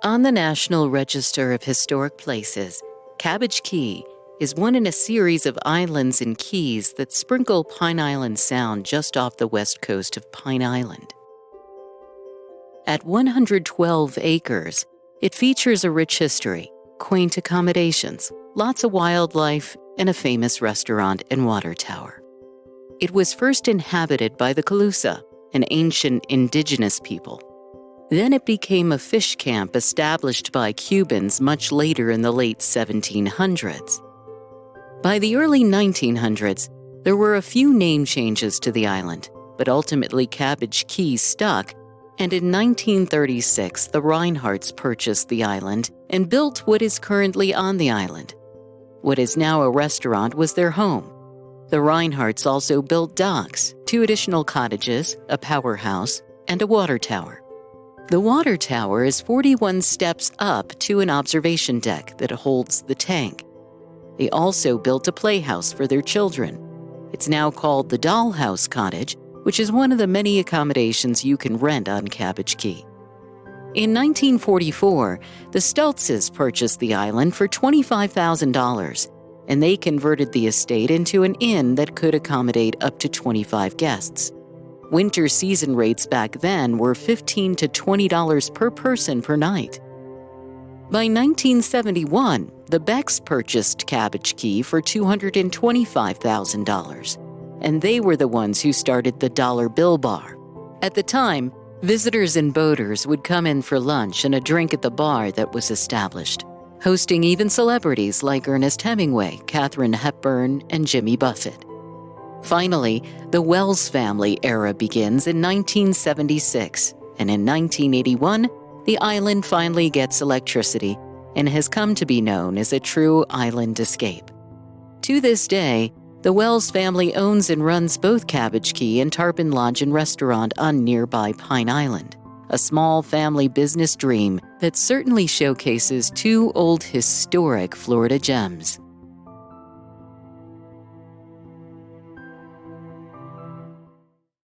On the National Register of Historic Places, Cabbage Key is one in a series of islands and keys that sprinkle Pine Island Sound just off the west coast of Pine Island. At 112 acres, it features a rich history, quaint accommodations, lots of wildlife, and a famous restaurant and water tower. It was first inhabited by the Calusa, an ancient indigenous people. Then it became a fish camp established by Cubans much later in the late 1700s. By the early 1900s, there were a few name changes to the island, but ultimately Cabbage Key stuck, and in 1936 the Reinhardts purchased the island and built what is currently on the island. What is now a restaurant was their home. The Reinhardts also built docks, 2 additional cottages, a powerhouse, and a water tower. The water tower is 41 steps up to an observation deck that holds the tank. They also built a playhouse for their children. It's now called the Dollhouse Cottage, which is one of the many accommodations you can rent on Cabbage Key. In 1944, the Stultzes purchased the island for $25,000, and they converted the estate into an inn that could accommodate up to 25 guests. Winter season rates back then were $15 to $20 per person per night. By 1971, the Becks purchased Cabbage Key for $225,000, and they were the ones who started the Dollar Bill Bar. At the time, visitors and boaters would come in for lunch and a drink at the bar that was established, hosting even celebrities like Ernest Hemingway, Katharine Hepburn, and Jimmy Buffett. Finally, the Wells family era begins in 1976, and in 1981, the island finally gets electricity and has come to be known as a true island escape. To this day, the Wells family owns and runs both Cabbage Key and Tarpon Lodge and Restaurant on nearby Pine Island, a small family business dream that certainly showcases 2 old historic Florida gems.